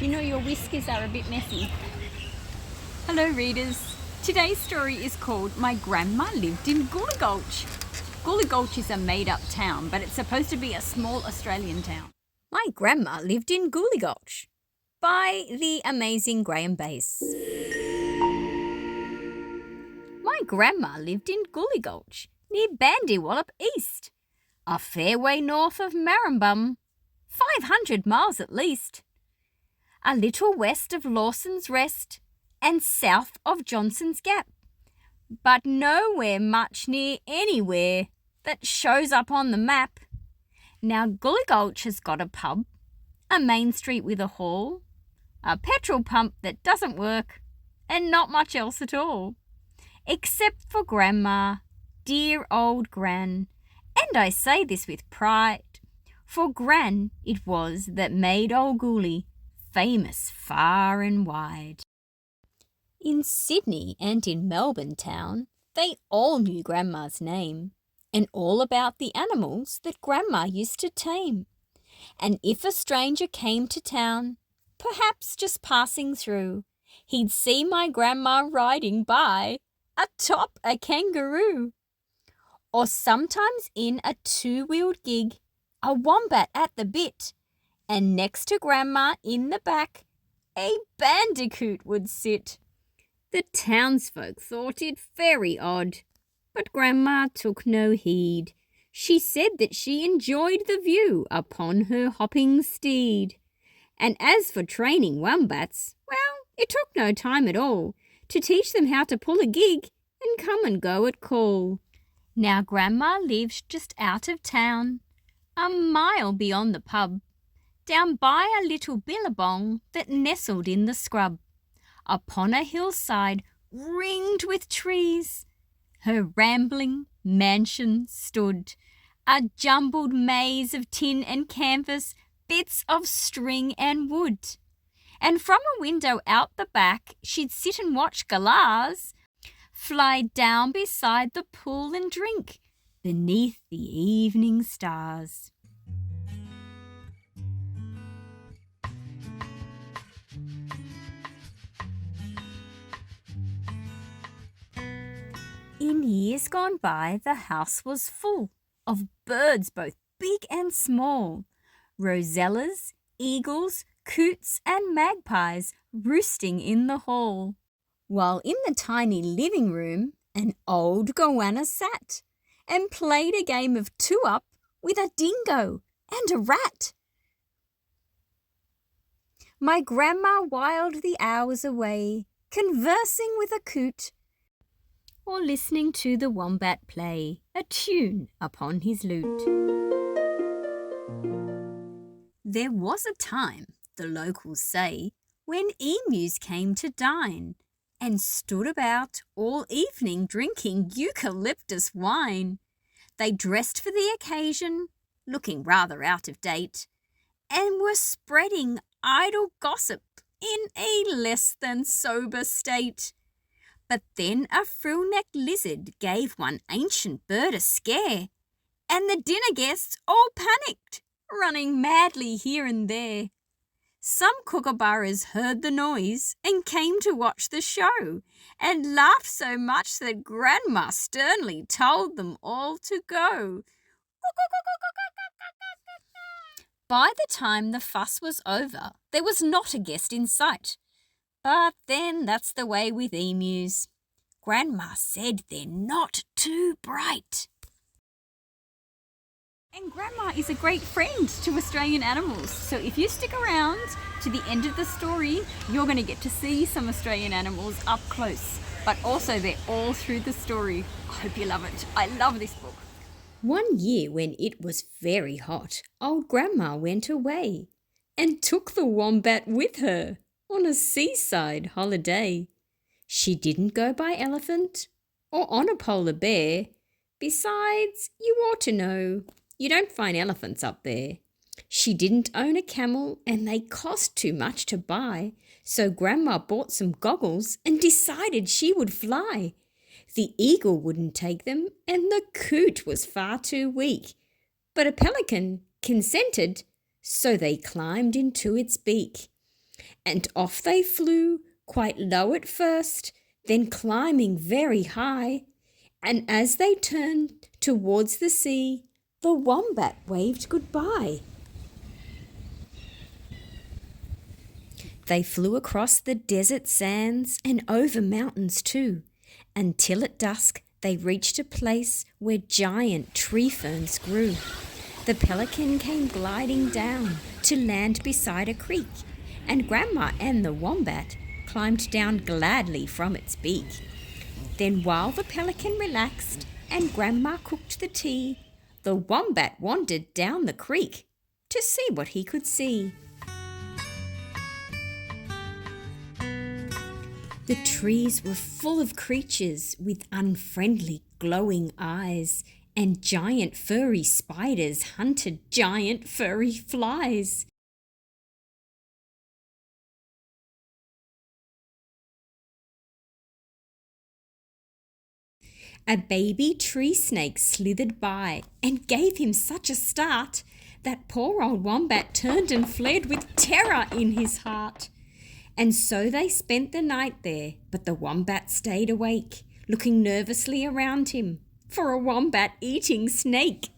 You know your whiskers are a bit messy. Hello readers. Today's story is called My Grandma Lived in Gooligulch. Gooligulch is a made-up town, but it's supposed to be a small Australian town. My Grandma Lived in Gooligulch by the amazing Graeme Base. My grandma lived in Gooligulch, near Bandywallop East, a fair way north of Marrambum, 500 miles at least, a little west of Lawson's Rest and south of Johnson's Gap, but nowhere much near anywhere that shows up on the map. Now Gooligulch has got a pub, a main street with a hall, a petrol pump that doesn't work, and not much else at all. Except for Grandma, dear old Gran, and I say this with pride, for Gran it was that made old Gooly famous far and wide. In Sydney and in Melbourne town, they all knew Grandma's name, and all about the animals that Grandma used to tame. And if a stranger came to town, perhaps just passing through, he'd see my Grandma riding by atop a kangaroo, or sometimes in a two-wheeled gig, a wombat at the bit, and next to Grandma in the back, a bandicoot would sit. The townsfolk thought it very odd, but Grandma took no heed. She said that she enjoyed the view upon her hopping steed. And as for training wombats, well, it took no time at all to teach them how to pull a gig and come and go at call. Now Grandma lived just out of town, a mile beyond the pub, down by a little billabong that nestled in the scrub, upon a hillside ringed with trees. Her rambling mansion stood, a jumbled maze of tin and canvas, bits of string and wood. And from a window out the back, she'd sit and watch galahs fly down beside the pool and drink beneath the evening stars. In years gone by, the house was full of birds both big and small, rosellas, eagles, coots and magpies roosting in the hall, while in the tiny living room an old goanna sat and played a game of two-up with a dingo and a rat. My grandma whiled the hours away, conversing with a coot, or listening to the wombat play a tune upon his lute. There was a time, the locals say, when emus came to dine and stood about all evening drinking eucalyptus wine. They dressed for the occasion, looking rather out of date, and were spreading idle gossip in a less than sober state. But then a frill-necked lizard gave one ancient bird a scare, and the dinner guests all panicked, running madly here and there. Some kookaburras heard the noise and came to watch the show, and laughed so much that Grandma sternly told them all to go. By the time the fuss was over, there was not a guest in sight. But then that's the way with emus. Grandma said they're not too bright. And Grandma is a great friend to Australian animals. So if you stick around to the end of the story, you're going to get to see some Australian animals up close. But also they're all through the story. I hope you love it. I love this book. One year when it was very hot, old Grandma went away and took the wombat with her on a seaside holiday. She didn't go by elephant or on a polar bear. Besides, you ought to know, you don't find elephants up there. She didn't own a camel and they cost too much to buy, so Grandma bought some goggles and decided she would fly. The eagle wouldn't take them and the coot was far too weak, but a pelican consented, so they climbed into its beak. And off they flew, quite low at first, then climbing very high. And as they turned towards the sea, the wombat waved goodbye. They flew across the desert sands and over mountains too, until at dusk they reached a place where giant tree ferns grew. The pelican came gliding down to land beside a creek, and Grandma and the wombat climbed down gladly from its beak. Then while the pelican relaxed and Grandma cooked the tea, the wombat wandered down the creek to see what he could see. The trees were full of creatures with unfriendly glowing eyes, and giant furry spiders hunted giant furry flies. A baby tree snake slithered by and gave him such a start that poor old wombat turned and fled with terror in his heart. And so they spent the night there, but the wombat stayed awake, looking nervously around him for a wombat-eating snake.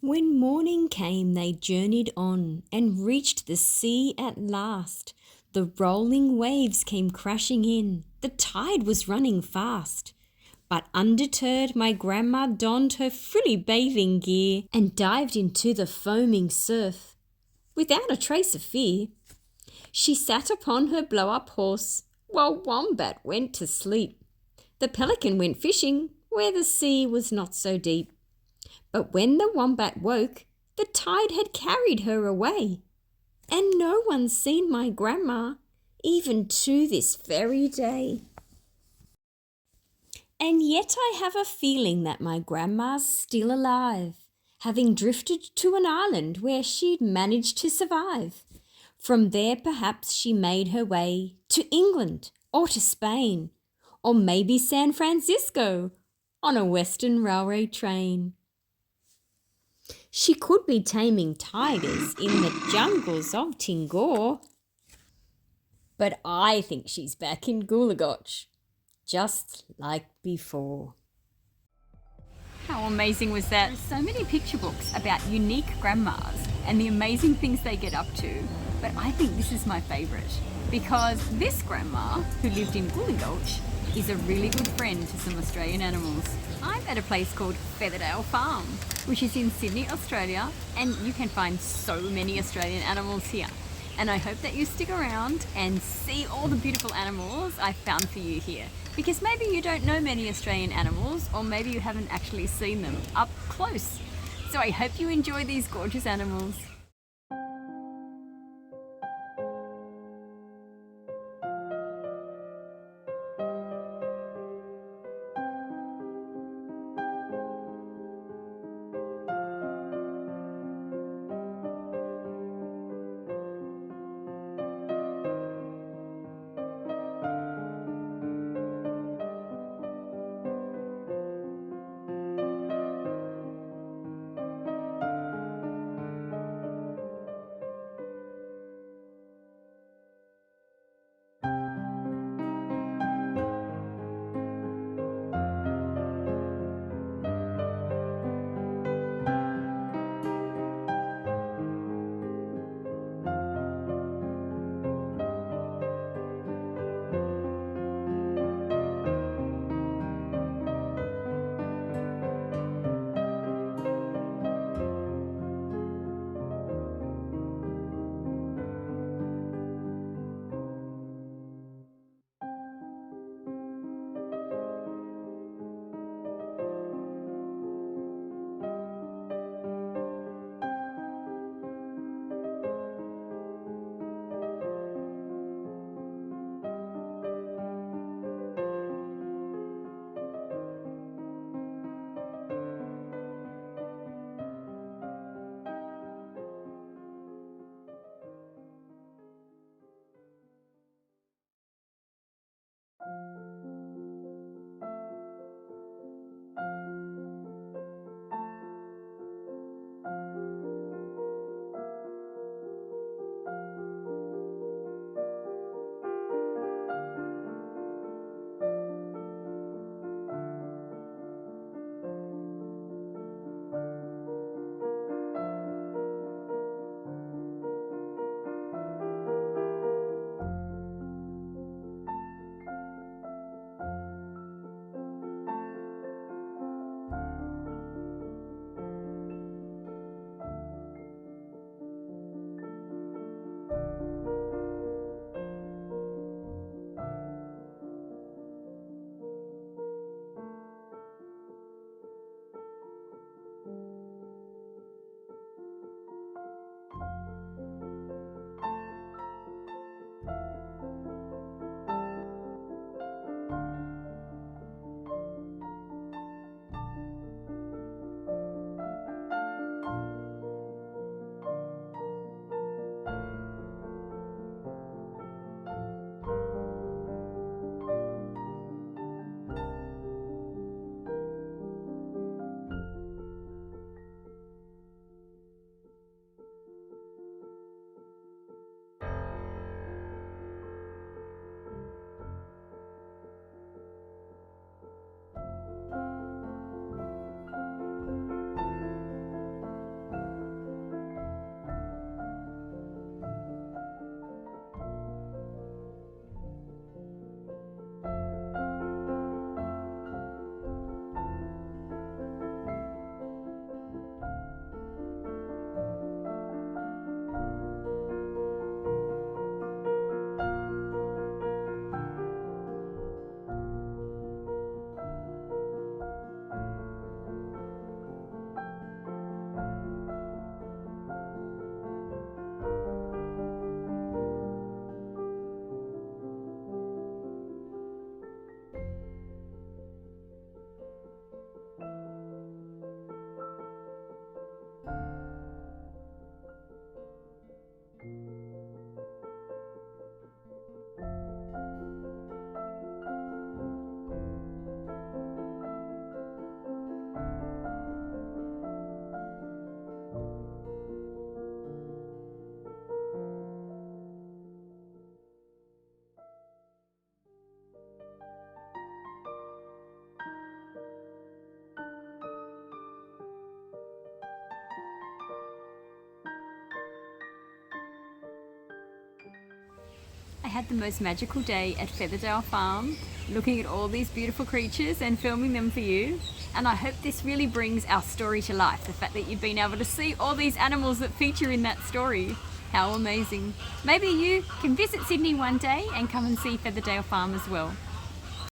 When morning came, they journeyed on and reached the sea at last. The rolling waves came crashing in. The tide was running fast. But undeterred, my grandma donned her frilly bathing gear and dived into the foaming surf without a trace of fear. She sat upon her blow-up horse while Wombat went to sleep. The pelican went fishing where the sea was not so deep. But when the wombat woke, the tide had carried her away, and no one's seen my grandma, even to this very day. And yet I have a feeling that my grandma's still alive, having drifted to an island where she'd managed to survive. From there perhaps she made her way to England or to Spain, or maybe San Francisco on a Western Railway train. She could be taming tigers in the jungles of Tingor. But I think she's back in Gooligulch, just like before. How amazing was that? There's so many picture books about unique grandmas and the amazing things they get up to, but I think this is my favourite because this grandma, who lived in Gooligulch, is a really good friend to some Australian animals. I'm at a place called Featherdale Farm, which is in Sydney, Australia, and you can find so many Australian animals here. And I hope that you stick around and see all the beautiful animals I found for you here, because maybe you don't know many Australian animals, or maybe you haven't actually seen them up close. So I hope you enjoy these gorgeous animals. had the most magical day at Featherdale Farm, looking at all these beautiful creatures and filming them for you. And I hope this really brings our story to life, the fact that you've been able to see all these animals that feature in that story. How amazing. Maybe you can visit Sydney one day and come and see Featherdale Farm as well.